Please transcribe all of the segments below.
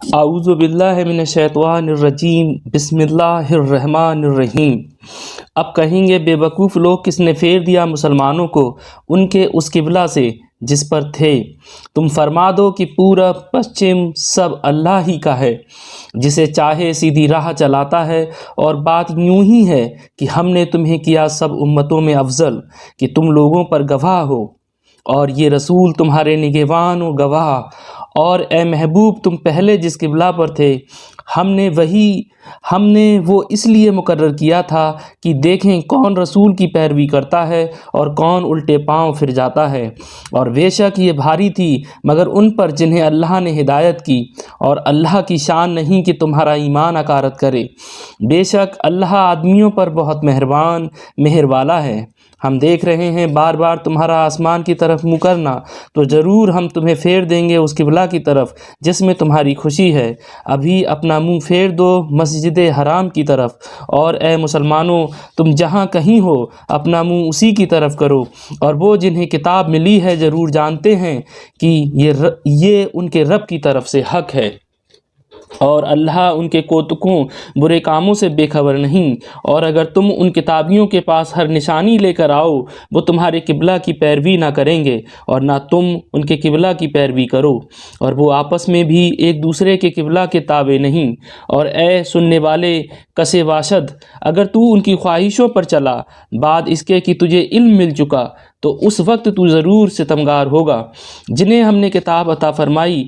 اعوذ باللہ من الشیطان الرجیم، بسم اللہ الرحمن الرحیم۔ اب کہیں گے بے وقوف لوگ کس نے پھیر دیا مسلمانوں کو ان کے اس قبلہ سے جس پر تھے؟ تم فرما دو کہ پورا پشچم سب اللہ ہی کا ہے، جسے چاہے سیدھی راہ چلاتا ہے، اور بات یوں ہی ہے کہ ہم نے تمہیں کیا سب امتوں میں افضل کہ تم لوگوں پر گواہ ہو، اور یہ رسول تمہارے نگہبان و گواہ۔ اور اے محبوب، تم پہلے جس قبلہ پر تھے ہم نے وہ اس لیے مقرر کیا تھا کہ دیکھیں کون رسول کی پیروی کرتا ہے اور کون الٹے پاؤں پھر جاتا ہے۔ اور بے شک یہ بھاری تھی مگر ان پر جنہیں اللہ نے ہدایت کی، اور اللہ کی شان نہیں کہ تمہارا ایمان اکارت کرے۔ بے شک اللہ آدمیوں پر بہت مہربان مہر والا ہے۔ ہم دیکھ رہے ہیں بار بار تمہارا آسمان کی طرف منہ کرنا، تو ضرور ہم تمہیں پھیر دیں گے اس قبلہ کی طرف جس میں تمہاری خوشی ہے۔ ابھی اپنا منہ پھیر دو مسجد حرام کی طرف، اور اے مسلمانوں تم جہاں کہیں ہو اپنا منہ اسی کی طرف کرو۔ اور وہ جنہیں کتاب ملی ہے ضرور جانتے ہیں کہ یہ ان کے رب کی طرف سے حق ہے، اور اللہ ان کے کوتکوں برے کاموں سے بے خبر نہیں۔ اور اگر تم ان کتابیوں کے پاس ہر نشانی لے کر آؤ، وہ تمہارے قبلہ کی پیروی نہ کریں گے اور نہ تم ان کے قبلہ کی پیروی کرو، اور وہ آپس میں بھی ایک دوسرے کے قبلہ کے تابع نہیں۔ اور اے سننے والے کسے واشد، اگر تو ان کی خواہشوں پر چلا بعد اس کے کہ تجھے علم مل چکا، تو اس وقت تو ضرور ستمگار ہوگا۔ جنہیں ہم نے کتاب عطا فرمائی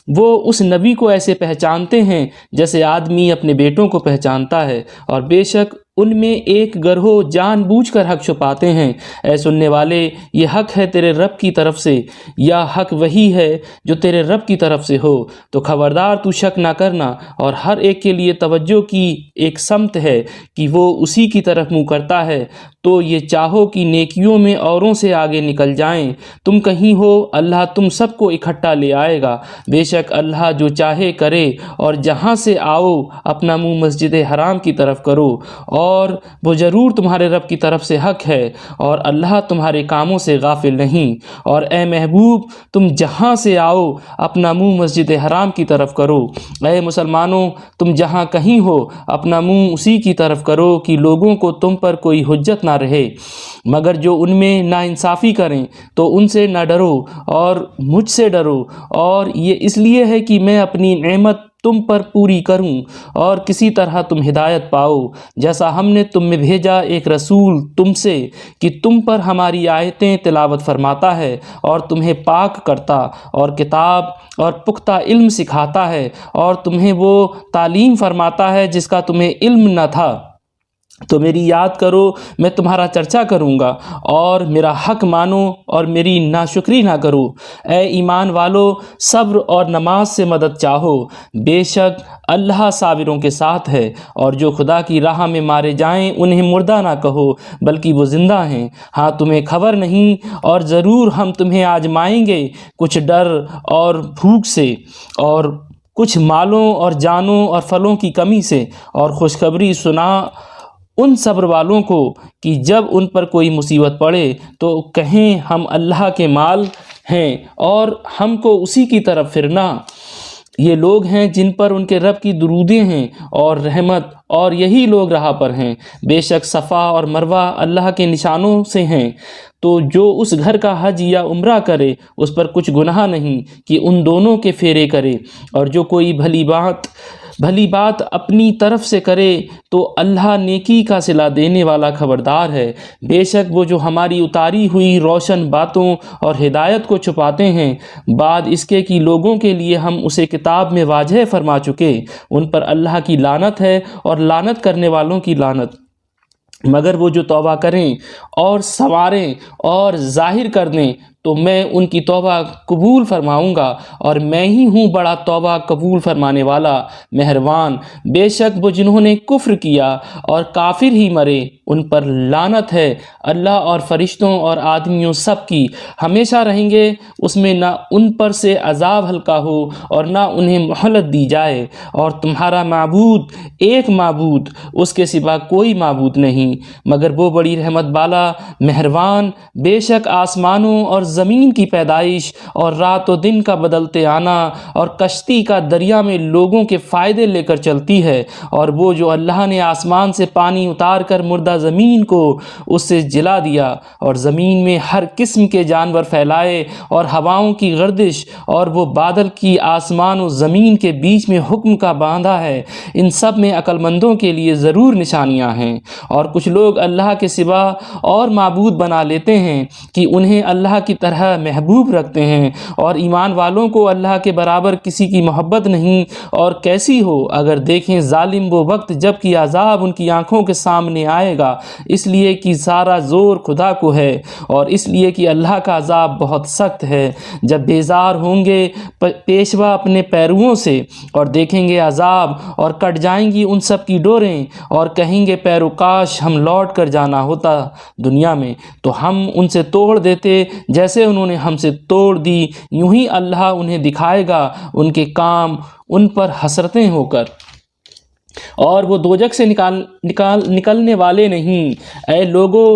وہ اس نبی کو ایسے پہچانتے ہیں جیسے آدمی اپنے بیٹوں کو پہچانتا ہے، اور بے شک ان میں ایک گروہ جان بوجھ کر حق چھپاتے ہیں۔ اے سننے والے، یہ حق ہے تیرے رب کی طرف سے یا حق وہی ہے جو تیرے رب کی طرف سے ہو، تو خبردار تو شک نہ کرنا۔ اور ہر ایک کے لیے توجہ کی ایک سمت ہے کہ وہ اسی کی طرف منہ کرتا ہے، تو یہ چاہو کہ نیکیوں میں اوروں سے آگے نکل جائیں۔ تم کہیں ہو اللہ تم سب کو اکٹھا لے آئے گا۔ بے شک اللہ جو چاہے کرے، اور جہاں سے آؤ اپنا منہ مسجد حرام کی طرف کرو، اور وہ ضرور تمہارے رب کی طرف سے حق ہے، اور اللہ تمہارے کاموں سے غافل نہیں۔ اور اے محبوب تم جہاں سے آؤ اپنا منہ مسجد حرام کی طرف کرو۔ اے مسلمانوں تم جہاں کہیں ہو اپنا منہ اسی کی طرف کرو کہ لوگوں کو تم پر کوئی حجت نہ رہے، مگر جو ان میں ناانصافی کریں تو ان سے نہ ڈرو اور مجھ سے ڈرو۔ اور یہ اس لیے ہے کہ میں اپنی نعمت تم پر پوری کروں اور کسی طرح تم ہدایت پاؤ، جیسا ہم نے تم میں بھیجا ایک رسول تم سے کہ تم پر ہماری آیتیں تلاوت فرماتا ہے اور تمہیں پاک کرتا اور کتاب اور پختہ علم سکھاتا ہے، اور تمہیں وہ تعلیم فرماتا ہے جس کا تمہیں علم نہ تھا، تو میری یاد کرو میں تمہارا چرچا کروں گا، اور میرا حق مانو اور میری ناشکری نہ کرو۔ اے ایمان والو صبر اور نماز سے مدد چاہو، بے شک اللہ صابروں کے ساتھ ہے۔ اور جو خدا کی راہ میں مارے جائیں انہیں مردہ نہ کہو بلکہ وہ زندہ ہیں، ہاں تمہیں خبر نہیں، اور ضرور ہم تمہیں آزمائیں گے کچھ ڈر اور بھوک سے، اور کچھ مالوں اور جانوں اور پھلوں کی کمی سے، اور خوشخبری سنا ان صبر والوں کو کہ جب ان پر کوئی مصیبت پڑے تو کہیں ہم اللہ کے مال ہیں اور ہم کو اسی کی طرف پھرنا۔ یہ لوگ ہیں جن پر ان کے رب کی درودیں ہیں اور رحمت، اور یہی لوگ راہ پر ہیں۔ بے شک صفا اور مروہ اللہ کے نشانوں سے ہیں، تو جو اس گھر کا حج یا عمرہ کرے اس پر کچھ گناہ نہیں کہ ان دونوں کے پھیرے کرے۔ اور جو کوئی بھلی بات اپنی طرف سے کرے تو اللہ نیکی کا صلہ دینے والا خبردار ہے۔ بے شک وہ جو ہماری اتاری ہوئی روشن باتوں اور ہدایت کو چھپاتے ہیں بعد اس کے کہ لوگوں کے لیے ہم اسے کتاب میں واضح فرما چکے، ان پر اللہ کی لعنت ہے اور لعنت کرنے والوں کی لعنت۔ مگر وہ جو توبہ کریں اور سنواریں اور ظاہر کر دیں تو میں ان کی توبہ قبول فرماؤں گا، اور میں ہی ہوں بڑا توبہ قبول فرمانے والا مہربان۔ بے شک وہ جنہوں نے کفر کیا اور کافر ہی مرے ان پر لعنت ہے اللہ اور فرشتوں اور آدمیوں سب کی، ہمیشہ رہیں گے اس میں، نہ ان پر سے عذاب ہلکا ہو اور نہ انہیں مہلت دی جائے۔ اور تمہارا معبود ایک معبود، اس کے سوا کوئی معبود نہیں، مگر وہ بڑی رحمت والا مہربان۔ بے شک آسمانوں اور زمین کی پیدائش اور رات و دن کا بدلتے آنا اور کشتی کا دریا میں لوگوں کے فائدے لے کر چلتی ہے، اور وہ جو اللہ نے آسمان سے پانی اتار کر مردہ زمین کو اس سے جلا دیا اور زمین میں ہر قسم کے جانور پھیلائے اور ہواؤں کی گردش اور وہ بادل کی آسمان و زمین کے بیچ میں حکم کا باندھا ہے، ان سب میں عقل مندوں کے لیے ضرور نشانیاں ہیں۔ اور کچھ لوگ اللہ کے سوا اور معبود بنا لیتے ہیں کہ انہیں اللہ کی طرح محبوب رکھتے ہیں، اور ایمان والوں کو اللہ کے برابر کسی کی محبت نہیں، اور کیسی ہو اگر دیکھیں ظالم وہ وقت جب کہ عذاب ان کی آنکھوں کے سامنے آئے گا، اس لیے کہ سارا زور خدا کو ہے، اور اس لیے کہ اللہ کا عذاب بہت سخت ہے۔ جب بیزار ہوں گے پیشوا اپنے پیرووں سے اور دیکھیں گے عذاب، اور کٹ جائیں گی ان سب کی ڈوریں، اور کہیں گے پیروکاش ہم لوٹ کر جانا ہوتا دنیا میں تو ہم ان سے توڑ دیتے جیسے انہوں نے ہم سے توڑ دی، یوں ہی اللہ انہیں دکھائے گا ان کے کام ان پر حسرتیں ہو کر، اور وہ دوزخ سے نکلنے والے نہیں۔ اے لوگو،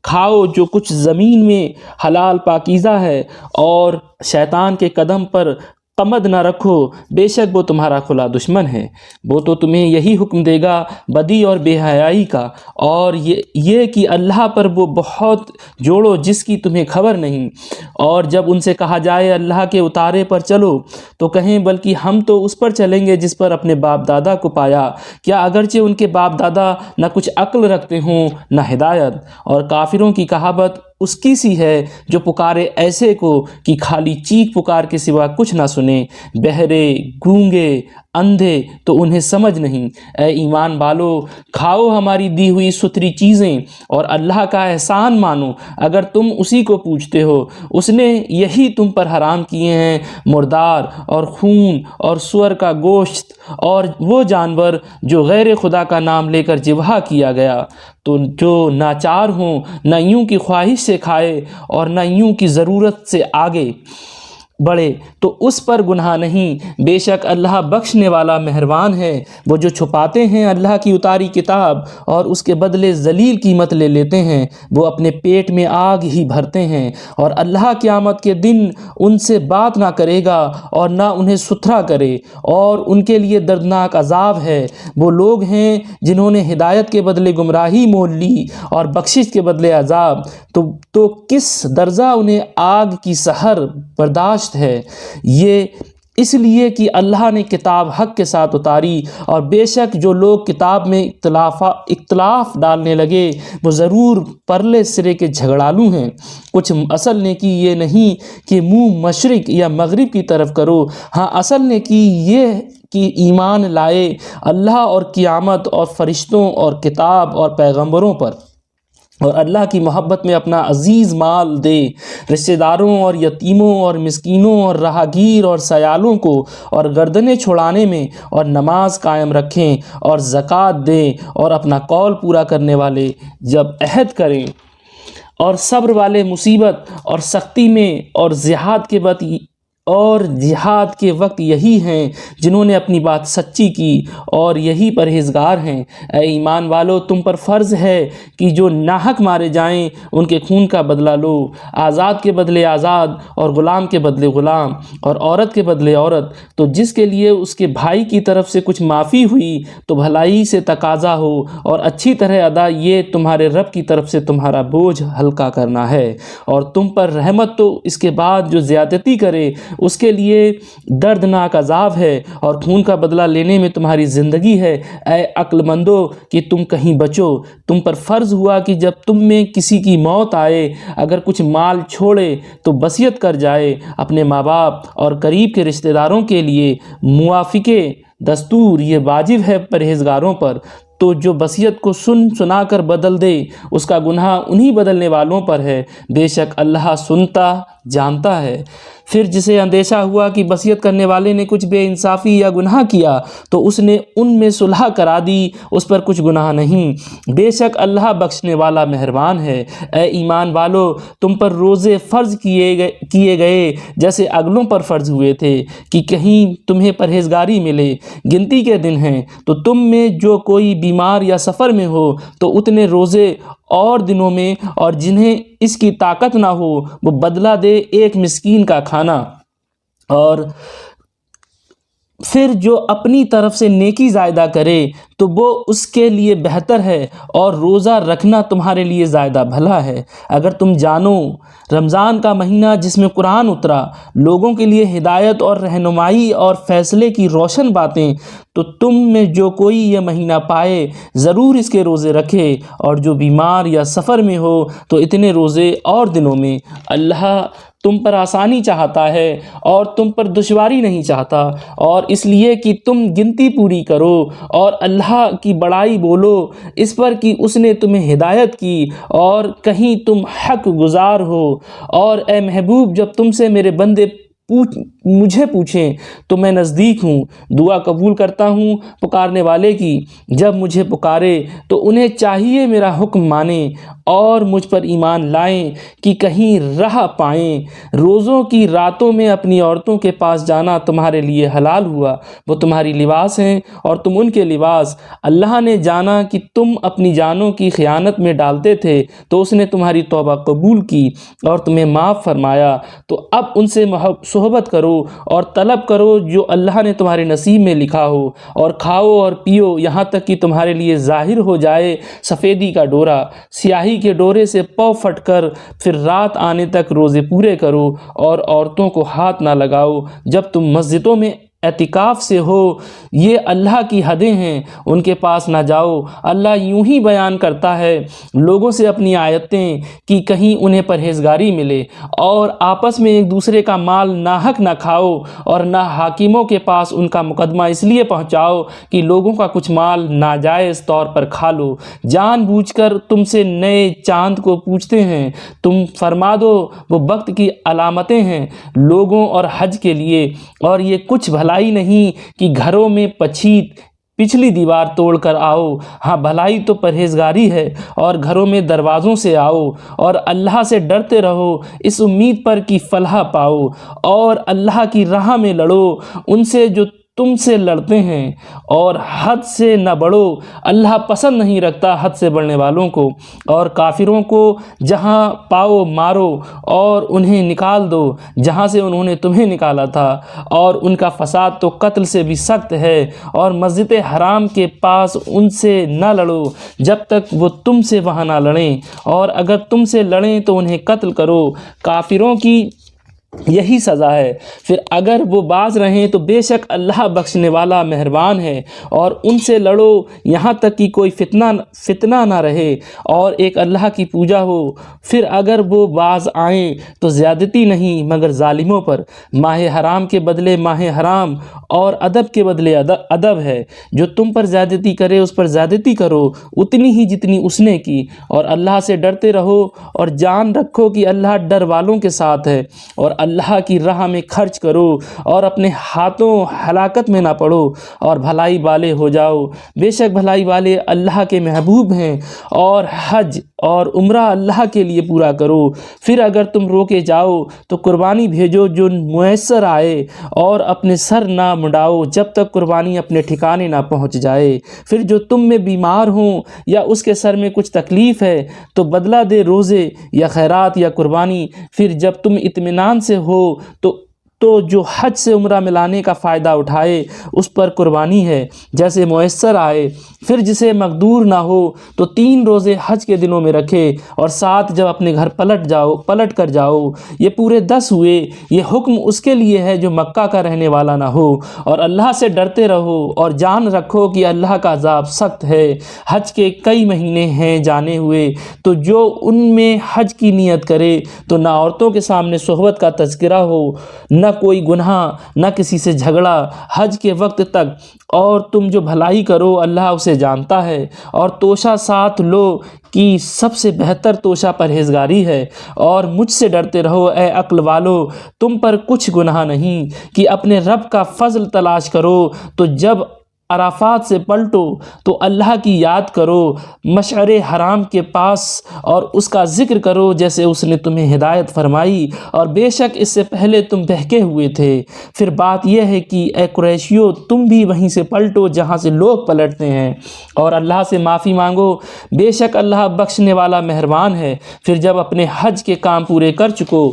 کھاؤ جو کچھ زمین میں حلال پاکیزہ ہے، اور شیطان کے قدم پر قمد نہ رکھو، بے شک وہ تمہارا کھلا دشمن ہے۔ وہ تو تمہیں یہی حکم دے گا بدی اور بے حیائی کا، اور یہ کہ اللہ پر وہ بہت جوڑو جس کی تمہیں خبر نہیں۔ اور جب ان سے کہا جائے اللہ کے اتارے پر چلو تو کہیں بلکہ ہم تو اس پر چلیں گے جس پر اپنے باپ دادا کو پایا، کیا اگرچہ ان کے باپ دادا نہ کچھ عقل رکھتے ہوں نہ ہدایت۔ اور کافروں کی کہاوت اس کی سی ہے جو پکارے ایسے کو کہ خالی چیخ پکار کے سوا کچھ نہ سنے، بہرے، گونگے، اندھے تو انہیں سمجھ نہیں۔ اے ایمان والو، کھاؤ ہماری دی ہوئی ستھری چیزیں اور اللہ کا احسان مانو، اگر تم اسی کو پوچھتے ہو۔ اس نے یہی تم پر حرام کیے ہیں مردار اور خون اور سور کا گوشت اور وہ جانور جو غیر خدا کا نام لے کر ذبح کیا گیا، تو جو ناچار ہوں نہ یوں کی خواہش سے کھائے اور نہ یوں کی ضرورت سے آگے بڑھے تو اس پر گناہ نہیں، بے شک اللہ بخشنے والا مہربان ہے۔ وہ جو چھپاتے ہیں اللہ کی اتاری کتاب اور اس کے بدلے ذلیل قیمت لے لیتے ہیں، وہ اپنے پیٹ میں آگ ہی بھرتے ہیں، اور اللہ قیامت کے دن ان سے بات نہ کرے گا اور نہ انہیں ستھرا کرے، اور ان کے لیے دردناک عذاب ہے۔ وہ لوگ ہیں جنہوں نے ہدایت کے بدلے گمراہی مول لی اور بخشش کے بدلے عذاب، تو کس درجہ انہیں آگ کی سحر برداشت ہے۔ یہ اس لیے کہ اللہ نے کتاب حق کے ساتھ اتاری، اور بے شک جو لوگ کتاب میں اختلاف ڈالنے لگے وہ ضرور پرلے سرے کے جھگڑالو ہیں۔ کچھ اصل نیکی یہ نہیں کہ منہ مشرق یا مغرب کی طرف کرو، ہاں اصل نیکی یہ کہ ایمان لائے اللہ اور قیامت اور فرشتوں اور کتاب اور پیغمبروں پر، اور اللہ کی محبت میں اپنا عزیز مال دے، رشتہ داروں اور یتیموں اور مسکینوں اور راہگیر اور سیالوں کو، اور گردنیں چھڑانے میں اور نماز قائم رکھیں اور زکوٰۃ دیں، اور اپنا قول پورا کرنے والے جب عہد کریں، اور صبر والے مصیبت اور سختی میں اور جہاد کے وقت یہی ہیں جنہوں نے اپنی بات سچی کی، اور یہی پرہیزگار ہیں۔ اے ایمان والو، تم پر فرض ہے کہ جو ناحق مارے جائیں ان کے خون کا بدلہ لو، آزاد کے بدلے آزاد اور غلام کے بدلے غلام اور عورت کے بدلے عورت، تو جس کے لیے اس کے بھائی کی طرف سے کچھ معافی ہوئی تو بھلائی سے تقاضا ہو اور اچھی طرح ادا، یہ تمہارے رب کی طرف سے تمہارا بوجھ ہلکا کرنا ہے۔ اور تم پر رحمت تو اس کے بعد جو زیادتی کرے اس کے لیے دردناک عذاب ہے، اور خون کا بدلہ لینے میں تمہاری زندگی ہے۔ اے عقل مندو کہ تم کہیں بچو، تم پر فرض ہوا کہ جب تم میں کسی کی موت آئے اگر کچھ مال چھوڑے تو وصیت کر جائے اپنے ماں باپ اور قریب کے رشتہ داروں کے لیے موافقے دستور، یہ واجب ہے پرہیزگاروں پر۔ تو جو وصیت کو سنا کر بدل دے اس کا گناہ انہی بدلنے والوں پر ہے، بے شک اللہ سنتا جانتا ہے۔ پھر جسے اندیشہ ہوا کہ وصیت کرنے والے نے کچھ بے انصافی یا گناہ کیا تو اس نے ان میں صلح کرا دی، اس پر کچھ گناہ نہیں، بے شک اللہ بخشنے والا مہربان ہے۔ اے ایمان والو، تم پر روزے فرض کیے گئے جیسے اگلوں پر فرض ہوئے تھے کہ کہیں تمہیں پرہیزگاری ملے۔ گنتی کے دن ہیں تو تم میں جو کوئی بیمار یا سفر میں ہو تو اتنے روزے اور دنوں میں، اور جنہیں اس کی طاقت نہ ہو وہ بدلہ دے ایک مسکین کا کھانا، اور پھر جو اپنی طرف سے نیکی زائدہ کرے تو وہ اس کے لیے بہتر ہے، اور روزہ رکھنا تمہارے لیے زائدہ بھلا ہے۔ اگر تم جانو رمضان کا مہینہ جس میں قرآن اترا لوگوں کے لیے ہدایت اور رہنمائی اور فیصلے کی روشن باتیں، تو تم میں جو کوئی یہ مہینہ پائے ضرور اس کے روزے رکھے، اور جو بیمار یا سفر میں ہو تو اتنے روزے اور دنوں میں۔ اللہ تم پر آسانی چاہتا ہے اور تم پر دشواری نہیں چاہتا، اور اس لیے کہ تم گنتی پوری کرو اور اللہ کی بڑائی بولو اس پر کہ اس نے تمہیں ہدایت کی، اور کہیں تم حق گزار ہو۔ اور اے محبوب جب تم سے میرے بندے مجھے پوچھیں تو میں نزدیک ہوں، دعا قبول کرتا ہوں پکارنے والے کی۔ جب مجھے پکارے تو انہیں چاہیے میرا حکم مانیں اور مجھ پر ایمان لائیں کہ کہیں راہ پائیں۔ روزوں کی راتوں میں اپنی عورتوں کے پاس جانا تمہارے لیے حلال ہوا، وہ تمہاری لباس ہیں اور تم ان کے لباس۔ اللہ نے جانا کہ تم اپنی جانوں کی خیانت میں ڈالتے تھے تو اس نے تمہاری توبہ قبول کی اور تمہیں معاف فرمایا، تو اب ان سے صحبت کرو اور طلب کرو جو اللہ نے تمہارے نصیب میں لکھا ہو، اور کھاؤ اور پیو یہاں تک کہ تمہارے لیے ظاہر ہو جائے سفیدی کا ڈورا سیاہی کے ڈورے سے پاؤ پھٹ کر، پھر رات آنے تک روزے پورے کرو، اور عورتوں کو ہاتھ نہ لگاؤ جب تم مسجدوں میں اعتکاف سے ہو، یہ اللہ کی حدیں ہیں، ان کے پاس نہ جاؤ۔ اللہ یوں ہی بیان کرتا ہے لوگوں سے اپنی آیتیں کہ کہیں انہیں پرہیزگاری ملے، اور آپس میں ایک دوسرے کا مال ناحق نہ کھاؤ، اور نہ حاکموں کے پاس ان کا مقدمہ اس لیے پہنچاؤ کہ لوگوں کا کچھ مال ناجائز طور پر کھا لو۔ جان بوجھ کر تم سے نئے چاند کو پوچھتے ہیں، تم فرما دو وہ وقت کی علامتیں ہیں لوگوں اور حج کے لیے، اور یہ کچھ بھلائی نہیں کہ گھروں میں پچھلی دیوار توڑ کر آؤ، ہاں بھلائی تو پرہیزگاری ہے، اور گھروں میں دروازوں سے آؤ، اور اللہ سے ڈرتے رہو اس امید پر کہ فلاح پاؤ، اور اللہ کی راہ میں لڑو ان سے جو تم سے لڑتے ہیں، اور حد سے نہ بڑھو، اللہ پسند نہیں رکھتا حد سے بڑھنے والوں کو۔ اور کافروں کو جہاں پاؤ مارو اور انہیں نکال دو جہاں سے انہوں نے تمہیں نکالا تھا، اور ان کا فساد تو قتل سے بھی سخت ہے، اور مسجد حرام کے پاس ان سے نہ لڑو جب تک وہ تم سے وہاں نہ لڑیں، اور اگر تم سے لڑیں تو انہیں قتل کرو۔ کافروں کی یہی سزا ہے، پھر اگر وہ باز رہیں تو بے شک اللہ بخشنے والا مہربان ہے، اور ان سے لڑو یہاں تک کہ کوئی فتنہ نہ رہے اور ایک اللہ کی پوجا ہو۔ پھر اگر وہ باز آئیں تو زیادتی نہیں مگر ظالموں پر۔ ماہ حرام کے بدلے ماہ حرام، اور ادب کے بدلے ادب ہے، جو تم پر زیادتی کرے اس پر زیادتی کرو اتنی ہی جتنی اس نے کی، اور اللہ سے ڈرتے رہو اور جان رکھو کہ اللہ ڈر والوں کے ساتھ ہے، اور اللہ کی راہ میں خرچ کرو اور اپنے ہاتھوں ہلاکت میں نہ پڑو، اور بھلائی والے ہو جاؤ، بے شک بھلائی والے اللہ کے محبوب ہیں۔ اور حج اور عمرہ اللہ کے لیے پورا کرو۔ پھر اگر تم روکے جاؤ تو قربانی بھیجو جو میسر آئے، اور اپنے سر نہ منڈاؤ جب تک قربانی اپنے ٹھکانے نہ پہنچ جائے۔ پھر جو تم میں بیمار ہوں یا اس کے سر میں کچھ تکلیف ہے تو بدلہ دے روزے یا خیرات یا قربانی۔ پھر جب تم اطمینان سے ہو تو جو حج سے عمرہ ملانے کا فائدہ اٹھائے اس پر قربانی ہے جیسے میسر آئے۔ پھر جسے مقدور نہ ہو تو 3 روزے حج کے دنوں میں رکھے، اور 7 جب اپنے گھر پلٹ کر جاؤ۔ یہ پورے 10 ہوئے۔ یہ حکم اس کے لیے ہے جو مکہ کا رہنے والا نہ ہو، اور اللہ سے ڈرتے رہو اور جان رکھو کہ اللہ کا عذاب سخت ہے۔ حج کے کئی مہینے ہیں جانے ہوئے، تو جو ان میں حج کی نیت کرے تو نہ عورتوں کے سامنے صحبت کا تذکرہ ہو، نہ کوئی گناہ، نہ کسی سے جھگڑا حج کے وقت تک، اور تم جو بھلائی کرو اللہ اسے جانتا ہے۔ اور توشہ ساتھ لو کہ سب سے بہتر توشہ پرہیزگاری ہے، اور مجھ سے ڈرتے رہو اے عقل والو، تم پر کچھ گناہ نہیں کہ اپنے رب کا فضل تلاش کرو، تو جب عرفات سے پلٹو تو اللہ کی یاد کرو مشعر حرام کے پاس اور اس کا ذکر کرو جیسے اس نے تمہیں ہدایت فرمائی، اور بے شک اس سے پہلے تم بہکے ہوئے تھے۔ پھر بات یہ ہے کہ اے قریشیو تم بھی وہیں سے پلٹو جہاں سے لوگ پلٹتے ہیں، اور اللہ سے معافی مانگو، بے شک اللہ بخشنے والا مہربان ہے۔ پھر جب اپنے حج کے کام پورے کر چکو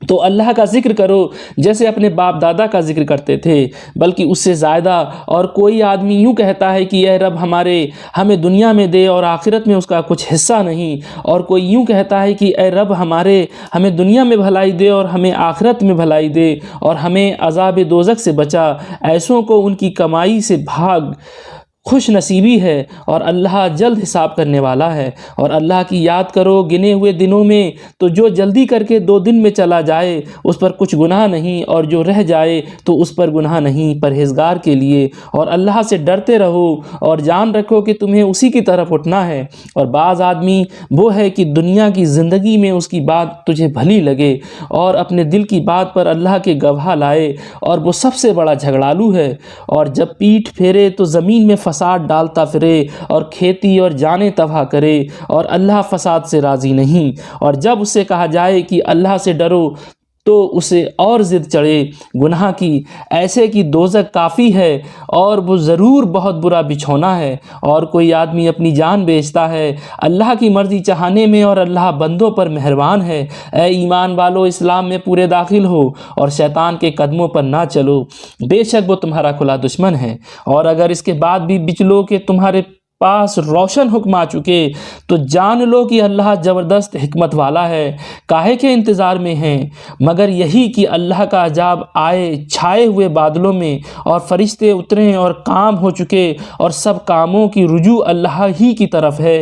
تو اللہ کا ذکر کرو جیسے اپنے باپ دادا کا ذکر کرتے تھے، بلکہ اس سے زیادہ۔ اور کوئی آدمی یوں کہتا ہے کہ اے رب ہمیں دنیا میں دے اور آخرت میں اس کا کچھ حصہ نہیں، اور کوئی یوں کہتا ہے کہ اے رب ہمیں دنیا میں بھلائی دے اور ہمیں آخرت میں بھلائی دے اور ہمیں عذاب دوزخ سے بچا۔ ایسوں کو ان کی کمائی سے بھاگ خوش نصیبی ہے، اور اللہ جلد حساب کرنے والا ہے۔ اور اللہ کی یاد کرو گنے ہوئے دنوں میں، تو جو جلدی کر کے 2 دن میں چلا جائے اس پر کچھ گناہ نہیں، اور جو رہ جائے تو اس پر گناہ نہیں پرہیزگار کے لیے۔ اور اللہ سے ڈرتے رہو اور جان رکھو کہ تمہیں اسی کی طرف اٹھنا ہے۔ اور بعض آدمی وہ ہے کہ دنیا کی زندگی میں اس کی بات تجھے بھلی لگے اور اپنے دل کی بات پر اللہ کے گواہ لائے، اور وہ سب سے بڑا جھگڑالو ہے، اور جب پیٹھ پھیرے تو زمین میں فساد ڈالتا پھرے اور کھیتی اور جانیں تباہ کرے، اور اللہ فساد سے راضی نہیں۔ اور جب اس سے کہا جائے کہ اللہ سے ڈرو تو اسے اور ضد چڑھے گناہ کی، ایسے کی دوزخ کافی ہے اور وہ ضرور بہت برا بچھونا ہے۔ اور کوئی آدمی اپنی جان بیچتا ہے اللہ کی مرضی چاہنے میں، اور اللہ بندوں پر مہربان ہے۔ اے ایمان والو اسلام میں پورے داخل ہو اور شیطان کے قدموں پر نہ چلو، بے شک وہ تمہارا کھلا دشمن ہے۔ اور اگر اس کے بعد بھی بچلو کہ تمہارے پاس روشن حکم آ چکے تو جان لو کہ اللہ زبردست حکمت والا ہے۔ کاہے کے انتظار میں ہیں؟ مگر یہی کہ اللہ کا عذاب آئے چھائے ہوئے بادلوں میں، اور فرشتے اتریں اور کام ہو چکے، اور سب کاموں کی رجوع اللہ ہی کی طرف ہے۔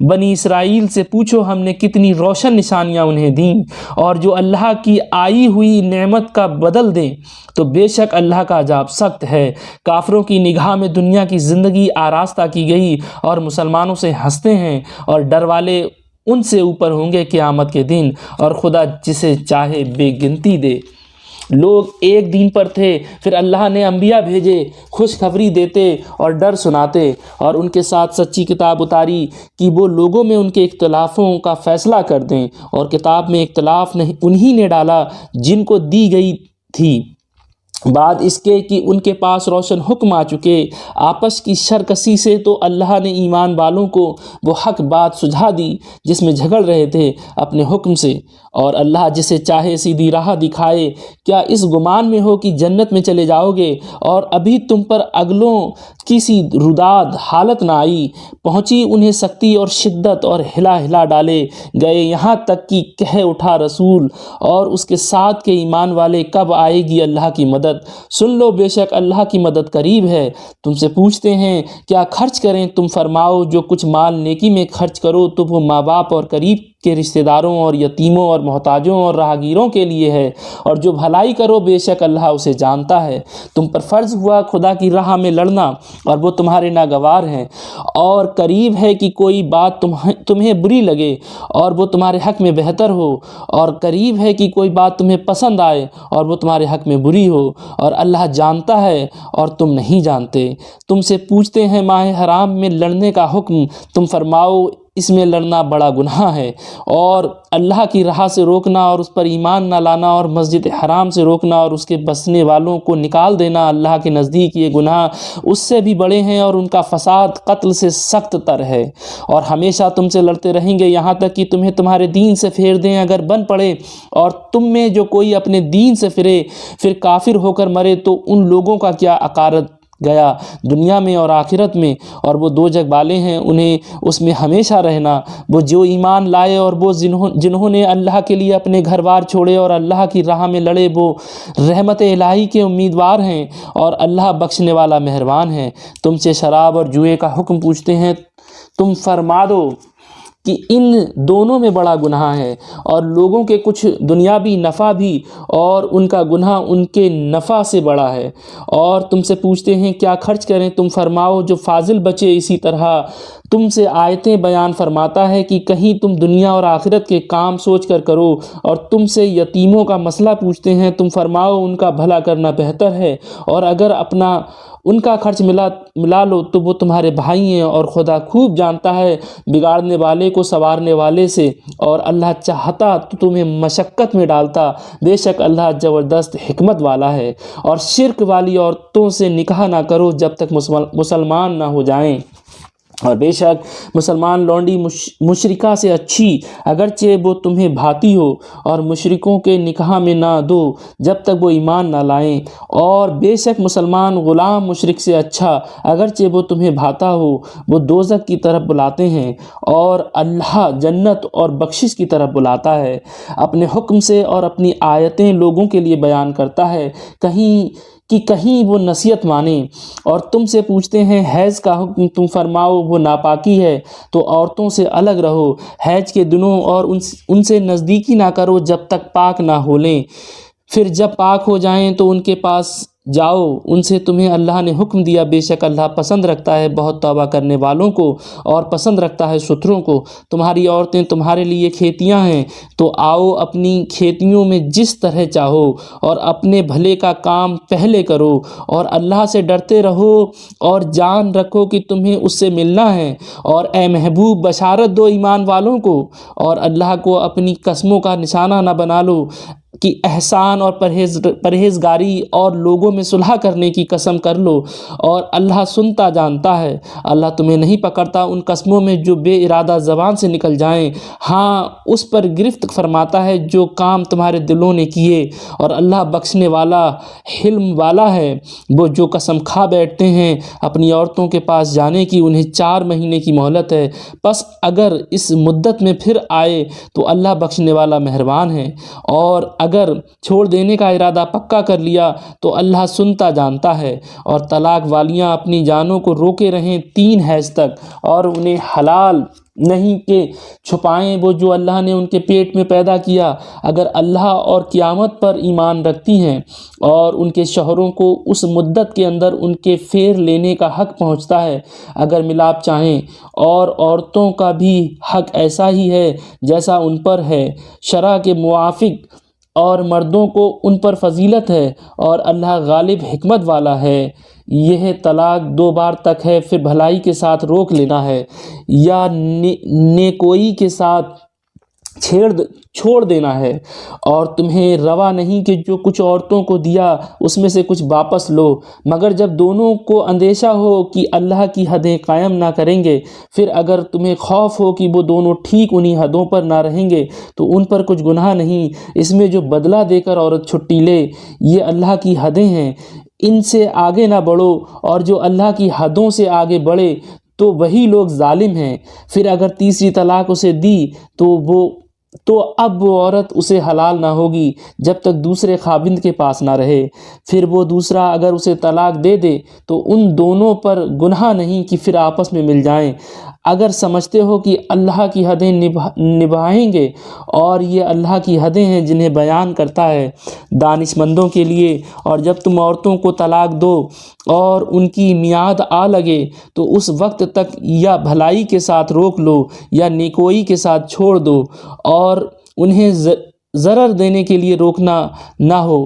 بنی اسرائیل سے پوچھو ہم نے کتنی روشن نشانیاں انہیں دیں، اور جو اللہ کی آئی ہوئی نعمت کا بدل دیں تو بے شک اللہ کا عذاب سخت ہے۔ کافروں کی نگاہ میں دنیا کی زندگی آراستہ کی گئی، اور مسلمانوں سے ہنستے ہیں، اور ڈر والے ان سے اوپر ہوں گے قیامت کے دن، اور خدا جسے چاہے بے گنتی دے۔ لوگ ایک دین پر تھے، پھر اللہ نے انبیاء بھیجے خوشخبری دیتے اور ڈر سناتے، اور ان کے ساتھ سچی کتاب اتاری کہ وہ لوگوں میں ان کے اختلافوں کا فیصلہ کر دیں، اور کتاب میں اختلاف انہی نے ڈالا جن کو دی گئی تھی، بعد اس کے کہ ان کے پاس روشن حکم آ چکے۔ آپس کی شرکسی سے تو اللہ نے ایمان والوں کو وہ حق بات سجھا دی جس میں جھگڑ رہے تھے اپنے حکم سے، اور اللہ جسے چاہے سیدھی راہ دکھائے۔ کیا اس گمان میں ہو کہ جنت میں چلے جاؤ گے، اور ابھی تم پر اگلوں کسی رداد حالت نہ آئی، پہنچی انہیں سختی اور شدت، اور ہلا ہلا ڈالے گئے، یہاں تک کہ کہہ اٹھا رسول اور اس کے ساتھ کے ایمان والے کب آئے گی اللہ کی مدد؟ سن لو بے شک اللہ کی مدد قریب ہے۔ تم سے پوچھتے ہیں کیا خرچ کریں، تم فرماؤ جو کچھ مال نیکی میں خرچ کرو تو وہ ماں باپ اور قریب کے رشتہ داروں اور یتیموں اور محتاجوں اور راہگیروں کے لیے ہے، اور جو بھلائی کرو بے شک اللہ اسے جانتا ہے۔ تم پر فرض ہوا خدا کی راہ میں لڑنا، اور وہ تمہارے ناگوار ہیں، اور قریب ہے کہ کوئی بات تمہیں بری لگے اور وہ تمہارے حق میں بہتر ہو، اور قریب ہے کہ کوئی بات تمہیں پسند آئے اور وہ تمہارے حق میں بری ہو، اور اللہ جانتا ہے اور تم نہیں جانتے۔ تم سے پوچھتے ہیں ماہ حرام میں لڑنے کا حکم، تم فرماؤ اس میں لڑنا بڑا گناہ ہے، اور اللہ کی راہ سے روکنا اور اس پر ایمان نہ لانا، اور مسجد حرام سے روکنا اور اس کے بسنے والوں کو نکال دینا، اللہ کے نزدیک یہ گناہ اس سے بھی بڑے ہیں، اور ان کا فساد قتل سے سخت تر ہے۔ اور ہمیشہ تم سے لڑتے رہیں گے یہاں تک کہ تمہیں تمہارے دین سے پھیر دیں اگر بن پڑے، اور تم میں جو کوئی اپنے دین سے پھرے پھر کافر ہو کر مرے تو ان لوگوں کا کیا عقارت گیا دنیا میں اور آخرت میں، اور وہ دوزخ والے ہیں انہیں اس میں ہمیشہ رہنا۔ وہ جو ایمان لائے اور وہ جنہوں نے اللہ کے لیے اپنے گھر بار چھوڑے اور اللہ کی راہ میں لڑے، وہ رحمت الہی کے امیدوار ہیں، اور اللہ بخشنے والا مہربان ہے۔ تم سے شراب اور جوئے کا حکم پوچھتے ہیں، تم فرما دو کہ ان دونوں میں بڑا گناہ ہے، اور لوگوں کے کچھ دنیاوی نفع بھی اور ان کا گناہ ان کے نفع سے بڑا ہے۔ اور تم سے پوچھتے ہیں کیا خرچ کریں، تم فرماؤ جو فاضل بچے۔ اسی طرح تم سے آیتیں بیان فرماتا ہے کہ کہیں تم دنیا اور آخرت کے کام سوچ کر کرو۔ اور تم سے یتیموں کا مسئلہ پوچھتے ہیں، تم فرماؤ ان کا بھلا کرنا بہتر ہے، اور اگر اپنا ان کا خرچ ملا لو تو وہ تمہارے بھائی ہیں، اور خدا خوب جانتا ہے بگاڑنے والے کو سنوارنے والے سے، اور اللہ چاہتا تو تمہیں مشقت میں ڈالتا، بے شک اللہ زبردست حکمت والا ہے۔ اور شرک والی عورتوں سے نکاح نہ کرو جب تک مسلمان نہ ہو جائیں، اور بے شک مسلمان لونڈی مشرکہ سے اچھی اگرچہ وہ تمہیں بھاتی ہو، اور مشرکوں کے نکاح میں نہ دو جب تک وہ ایمان نہ لائیں، اور بے شک مسلمان غلام مشرک سے اچھا اگرچہ وہ تمہیں بھاتا ہو۔ وہ دوزخ کی طرف بلاتے ہیں اور اللہ جنت اور بخشش کی طرف بلاتا ہے، اپنے حکم سے اور اپنی آیتیں لوگوں کے لیے بیان کرتا ہے کہیں وہ نصیحت مانیں۔ اور تم سے پوچھتے ہیں حیض کا حکم، تم فرماؤ وہ ناپاکی ہے، تو عورتوں سے الگ رہو حیض کے دنوں، اور ان سے نزدیکی نہ کرو جب تک پاک نہ ہو لیں، پھر جب پاک ہو جائیں تو ان کے پاس جاؤ، ان سے تمہیں اللہ نے حکم دیا، بے شک اللہ پسند رکھتا ہے بہت توبہ کرنے والوں کو، اور پسند رکھتا ہے ستھروں کو۔ تمہاری عورتیں تمہارے لیے کھیتیاں ہیں، تو آؤ اپنی کھیتیوں میں جس طرح چاہو، اور اپنے بھلے کا کام پہلے کرو، اور اللہ سے ڈرتے رہو، اور جان رکھو کہ تمہیں اس سے ملنا ہے۔ اور اے محبوب بشارت دو ایمان والوں کو، اور اللہ کو اپنی قسموں کا نشانہ نہ بنا لو کہ احسان اور پرہیزگاری اور لوگوں میں صلح کرنے کی قسم کر لو، اور اللہ سنتا جانتا ہے۔ اللہ تمہیں نہیں پکڑتا ان قسموں میں جو بے ارادہ زبان سے نکل جائیں، ہاں اس پر گرفت فرماتا ہے جو کام تمہارے دلوں نے کیے، اور اللہ بخشنے والا حلم والا ہے۔ وہ جو قسم کھا بیٹھتے ہیں اپنی عورتوں کے پاس جانے کی، انہیں 4 مہینے کی مہلت ہے، پس اگر اس مدت میں پھر آئے تو اللہ بخشنے والا مہربان ہے، اور اگر چھوڑ دینے کا ارادہ پکا کر لیا تو اللہ سنتا جانتا ہے۔ اور طلاق والیاں اپنی جانوں کو روکے رہیں 3 حیض تک، اور انہیں حلال نہیں کہ چھپائیں وہ جو اللہ نے ان کے پیٹ میں پیدا کیا، اگر اللہ اور قیامت پر ایمان رکھتی ہیں، اور ان کے شوہروں کو اس مدت کے اندر ان کے پھیر لینے کا حق پہنچتا ہے اگر ملاپ چاہیں، اور عورتوں کا بھی حق ایسا ہی ہے جیسا ان پر ہے شرع کے موافق، اور مردوں کو ان پر فضیلت ہے، اور اللہ غالب حکمت والا ہے۔ یہ طلاق 2 بار تک ہے، پھر بھلائی کے ساتھ روک لینا ہے، یا نیکوئی کے ساتھ چھوڑ دینا ہے۔ اور تمہیں روا نہیں کہ جو کچھ عورتوں کو دیا اس میں سے کچھ واپس لو، مگر جب دونوں کو اندیشہ ہو کہ اللہ کی حدیں قائم نہ کریں گے، پھر اگر تمہیں خوف ہو کہ وہ دونوں ٹھیک انہی حدوں پر نہ رہیں گے تو ان پر کچھ گناہ نہیں، اس میں جو بدلہ دے کر عورت چھٹی لے، یہ اللہ کی حدیں ہیں، ان سے آگے نہ بڑھو، اور جو اللہ کی حدوں سے آگے بڑھے تو وہی لوگ ظالم ہیں۔ پھر اگر تیسری طلاق اسے دی تو اب وہ عورت اسے حلال نہ ہوگی جب تک دوسرے خاوند کے پاس نہ رہے۔ پھر وہ دوسرا اگر اسے طلاق دے دے تو ان دونوں پر گناہ نہیں کہ پھر آپس میں مل جائیں، اگر سمجھتے ہو کہ اللہ کی حدیں نبھائیں گے، اور یہ اللہ کی حدیں ہیں جنہیں بیان کرتا ہے دانش مندوں کے لیے۔ اور جب تم عورتوں کو طلاق دو اور ان کی میعاد آ لگے تو اس وقت تک یا بھلائی کے ساتھ روک لو یا نیکوئی کے ساتھ چھوڑ دو، اور انہیں ضرر دینے کے لیے روکنا نہ ہو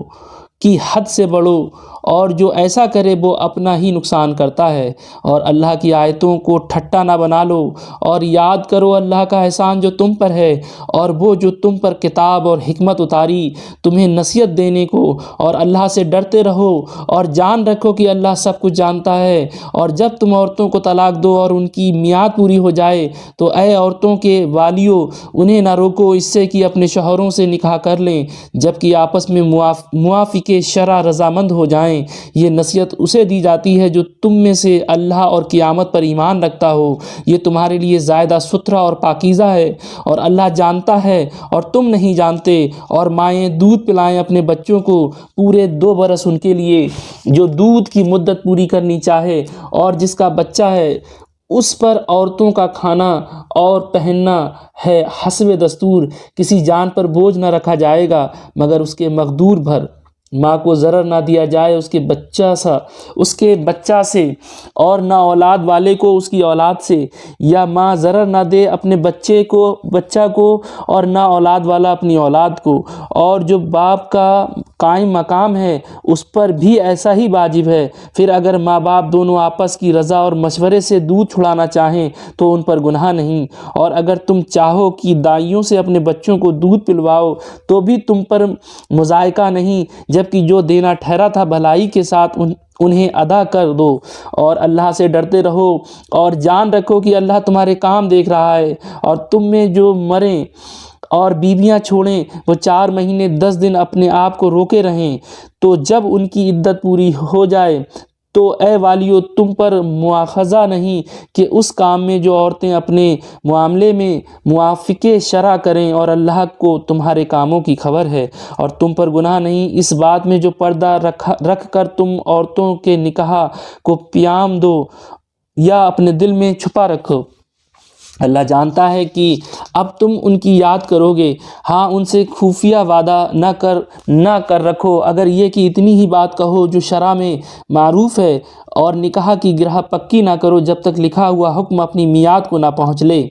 کہ حد سے بڑھو، اور جو ایسا کرے وہ اپنا ہی نقصان کرتا ہے۔ اور اللہ کی آیتوں کو ٹھٹا نہ بنا لو، اور یاد کرو اللہ کا احسان جو تم پر ہے، اور وہ جو تم پر کتاب اور حکمت اتاری تمہیں نصیحت دینے کو، اور اللہ سے ڈرتے رہو، اور جان رکھو کہ اللہ سب کچھ جانتا ہے۔ اور جب تم عورتوں کو طلاق دو اور ان کی میعاد پوری ہو جائے تو اے عورتوں کے والیوں انہیں نہ روکو اس سے کہ اپنے شوہروں سے نکاح کر لیں جبکہ آپس میں موافق شرع رضامند ہو جائیں۔ یہ نصیحت اسے دی جاتی ہے جو تم میں سے اللہ اور قیامت پر ایمان رکھتا ہو، یہ تمہارے لیے زیادہ ستھرا اور پاکیزہ ہے، اور اللہ جانتا ہے اور تم نہیں جانتے۔ اور مائیں دودھ پلائیں اپنے بچوں کو پورے 2 برس ان کے لیے جو دودھ کی مدت پوری کرنی چاہے، اور جس کا بچہ ہے اس پر عورتوں کا کھانا اور پہننا ہے حسب دستور، کسی جان پر بوجھ نہ رکھا جائے گا مگر اس کے مقدور بھر۔ ماں کو ضرر نہ دیا جائے اس کے بچہ سے، اور نہ اولاد والے کو اس کی اولاد سے، یا ماں ضرر نہ دے اپنے بچہ کو اور نہ اولاد والا اپنی اولاد کو۔ اور جو باپ کا قائم مقام ہے اس پر بھی ایسا ہی واجب ہے۔ پھر اگر ماں باپ دونوں آپس کی رضا اور مشورے سے دودھ چھڑانا چاہیں تو ان پر گناہ نہیں، اور اگر تم چاہو کہ دائیوں سے اپنے بچوں کو دودھ پلواؤ تو بھی تم پر مضائقہ نہیں، جبکہ جو دینا ٹھہرا تھا بھلائی کے ساتھ انہیں ادا کر دو، اور اللہ سے ڈرتے رہو اور جان رکھو کہ اللہ تمہارے کام دیکھ رہا ہے۔ اور تم میں جو مریں اور بیویاں چھوڑیں وہ 4 مہینے 10 دن اپنے آپ کو روکے رہیں، تو جب ان کی عدت پوری ہو جائے تو اے والیو تم پر مواخذہ نہیں کہ اس کام میں جو عورتیں اپنے معاملے میں موافق شرع کریں، اور اللہ کو تمہارے کاموں کی خبر ہے، اور تم پر گناہ نہیں اس بات میں جو پردہ رکھ کر تم عورتوں کے نکاح کو پیام دو یا اپنے دل میں چھپا رکھو۔ اللہ جانتا ہے کہ اب تم ان کی یاد کرو گے، ہاں ان سے خفیہ وعدہ نہ کر رکھو، اگر یہ کہ اتنی ہی بات کہو جو شرع میں معروف ہے، اور نکاح کی گرہ پکی نہ کرو جب تک لکھا ہوا حکم اپنی میعاد کو نہ پہنچ لے۔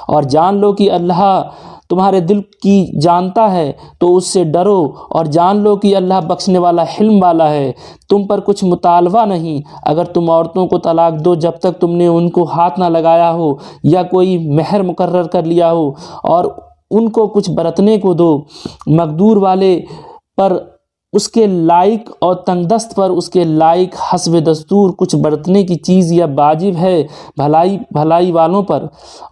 اور جان لو کہ اللہ تمہارے دل کی جانتا ہے، تو اس سے ڈرو، اور جان لو کہ اللہ بخشنے والا حلم والا ہے۔ تم پر کچھ مطالبہ نہیں اگر تم عورتوں کو طلاق دو جب تک تم نے ان کو ہاتھ نہ لگایا ہو یا کوئی مہر مقرر کر لیا ہو، اور ان کو کچھ برتنے کو دو، مقدور والے پر اس کے لائق اور تنگ دست پر اس کے لائق حسب دستور کچھ برتنے کی چیز یا واجب ہے بھلائی والوں پر۔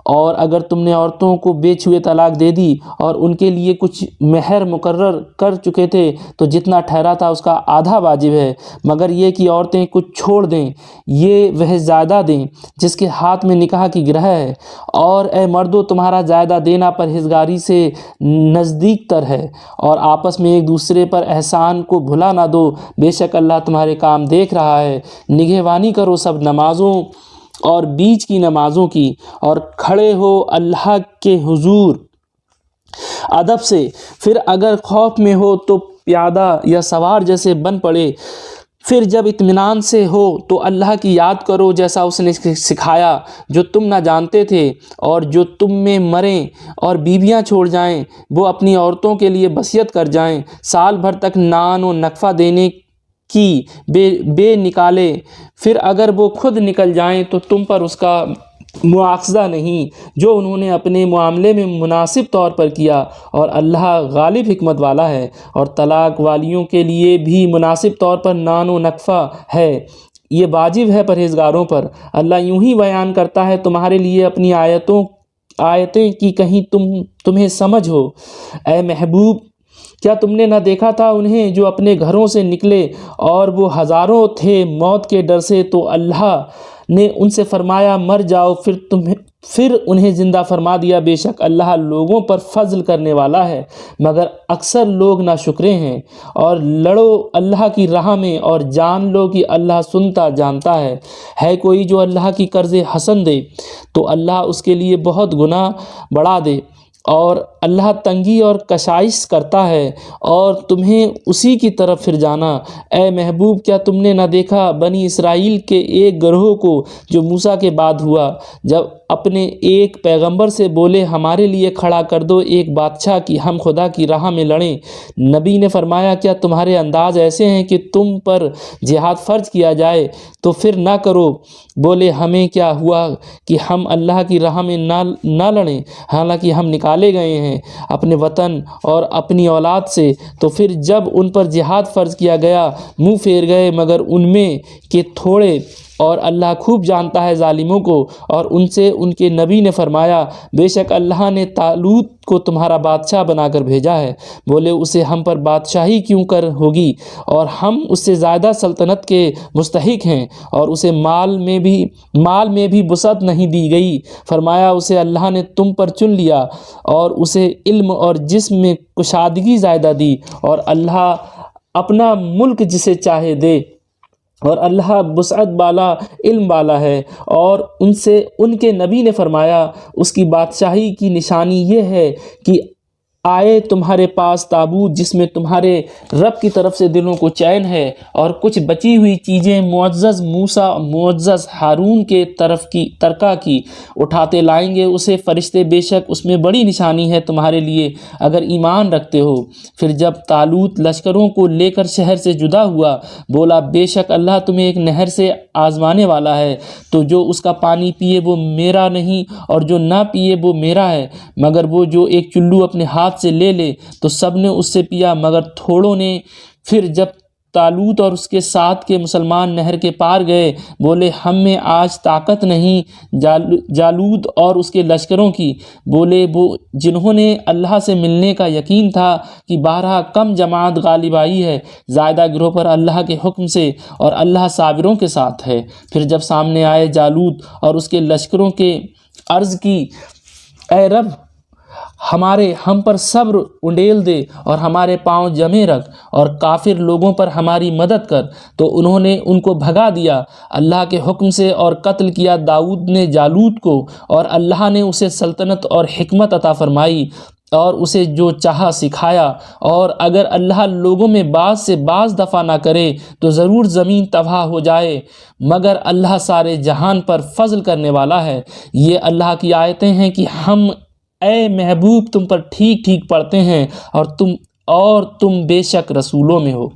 اور اگر تم نے عورتوں کو بے چھوئے طلاق دے دی اور ان کے لیے کچھ مہر مقرر کر چکے تھے تو جتنا ٹھہرا تھا اس کا آدھا واجب ہے، مگر یہ کہ عورتیں کچھ چھوڑ دیں، یہ وہ زیادہ دیں جس کے ہاتھ میں نکاح کی گرہ ہے۔ اور اے مردو تمہارا زیادہ دینا پرہیزگاری سے نزدیک تر ہے، اور آپس میں ایک دوسرے پر احسان کو بھلا نہ دو، بے شک اللہ تمہارے کام دیکھ رہا ہے۔ نگہبانی کرو سب نمازوں اور بیچ کی نمازوں کی، اور کھڑے ہو اللہ کے حضور ادب سے۔ پھر اگر خوف میں ہو تو پیادہ یا سوار جیسے بن پڑے، پھر جب اطمینان سے ہو تو اللہ کی یاد کرو جیسا اس نے سکھایا جو تم نہ جانتے تھے، اور جو تم میں مریں اور بیویاں چھوڑ جائیں وہ اپنی عورتوں کے لیے وصیت کر جائیں، سال بھر تک نان و نفقہ دینے کی بے نکالے، پھر اگر وہ خود نکل جائیں تو تم پر اس کا مواخذہ نہیں جو انہوں نے اپنے معاملے میں مناسب طور پر کیا، اور اللہ غالب حکمت والا ہے۔ اور طلاق والیوں کے لیے بھی مناسب طور پر نان و نفقہ ہے، یہ واجب ہے پرہیزگاروں پر۔ اللہ یوں ہی بیان کرتا ہے تمہارے لیے اپنی آیتیں کہ کہیں تمہیں سمجھ ہو۔ اے محبوب کیا تم نے نہ دیکھا تھا انہیں جو اپنے گھروں سے نکلے اور وہ ہزاروں تھے موت کے ڈر سے، تو اللہ نے ان سے فرمایا مر جاؤ، پھر انہیں زندہ فرما دیا، بے شک اللہ لوگوں پر فضل کرنے والا ہے مگر اکثر لوگ ناشکرے ہیں۔ اور لڑو اللہ کی راہ میں اور جان لو کہ اللہ سنتا جانتا ہے کوئی جو اللہ کی قرض حسن دے تو اللہ اس کے لیے بہت گناہ بڑھا دے، اور اللہ تنگی اور کشائش کرتا ہے اور تمہیں اسی کی طرف پھر جانا۔ اے محبوب کیا تم نے نہ دیکھا بنی اسرائیل کے ایک گروہ کو جو موسیٰ کے بعد ہوا، جب اپنے ایک پیغمبر سے بولے ہمارے لیے کھڑا کر دو ایک بادشاہ کہ ہم خدا کی راہ میں لڑیں۔ نبی نے فرمایا کیا تمہارے انداز ایسے ہیں کہ تم پر جہاد فرض کیا جائے تو پھر نہ کرو؟ بولے ہمیں کیا ہوا کہ ہم اللہ کی راہ میں نہ لڑیں، حالانکہ ہم نکالے گئے ہیں اپنے وطن اور اپنی اولاد سے۔ تو پھر جب ان پر جہاد فرض کیا گیا منہ پھیر گئے مگر ان میں کہ تھوڑے، اور اللہ خوب جانتا ہے ظالموں کو۔ اور ان سے ان کے نبی نے فرمایا بے شک اللہ نے طالوت کو تمہارا بادشاہ بنا کر بھیجا ہے۔ بولے اسے ہم پر بادشاہی کیوں کر ہوگی، اور ہم اس سے زیادہ سلطنت کے مستحق ہیں، اور اسے مال میں بھی وسعت نہیں دی گئی۔ فرمایا اسے اللہ نے تم پر چن لیا اور اسے علم اور جسم میں کشادگی زیادہ دی، اور اللہ اپنا ملک جسے چاہے دے، اور اللہ وسعت والا علم والا ہے۔ اور ان کے نبی نے فرمایا اس کی بادشاہی کی نشانی یہ ہے کہ آئے تمہارے پاس تابوت جس میں تمہارے رب کی طرف سے دلوں کو چین ہے، اور کچھ بچی ہوئی چیزیں معزز موسیٰ معزز ہارون کے ترکہ کی اٹھاتے لائیں گے اسے فرشتے، بے شک اس میں بڑی نشانی ہے تمہارے لیے اگر ایمان رکھتے ہو۔ پھر جب طالوت لشکروں کو لے کر شہر سے جدا ہوا، بولا بے شک اللہ تمہیں ایک نہر سے آزمانے والا ہے، تو جو اس کا پانی پیے وہ میرا نہیں، اور جو نہ پیے وہ میرا ہے، مگر وہ جو ایک چلو اپنے ہاتھ سے لے لے۔ تو سب نے اس سے پیا مگر تھوڑوں نے۔ پھر جب طالوت اور اس کے ساتھ کے مسلمان نہر کے پار گئے، بولے ہم میں آج طاقت نہیں جالوت اور اس کے لشکروں کی، بولے وہ جنہوں نے اللہ سے ملنے کا یقین تھا کہ بارہا کم جماعت غالب آئی ہے، زائدہ گروہ پر اللہ کے حکم سے، اور اللہ صابروں کے ساتھ ہے۔ پھر جب سامنے آئے جالوت اور اس کے لشکروں کے، عرض کی اے رب ہم پر صبر انڈیل دے اور ہمارے پاؤں جمے رکھ اور کافر لوگوں پر ہماری مدد کر۔ تو انہوں نے ان کو بھگا دیا اللہ کے حکم سے، اور قتل کیا داؤد نے جالوت کو، اور اللہ نے اسے سلطنت اور حکمت عطا فرمائی اور اسے جو چاہا سکھایا۔ اور اگر اللہ لوگوں میں بعض سے بعض دفع نہ کرے تو ضرور زمین تباہ ہو جائے، مگر اللہ سارے جہان پر فضل کرنے والا ہے۔ یہ اللہ کی آیتیں ہیں کہ ہم اے محبوب تم پر ٹھیک ٹھیک پڑھتے ہیں، اور تم بے شک رسولوں میں ہو۔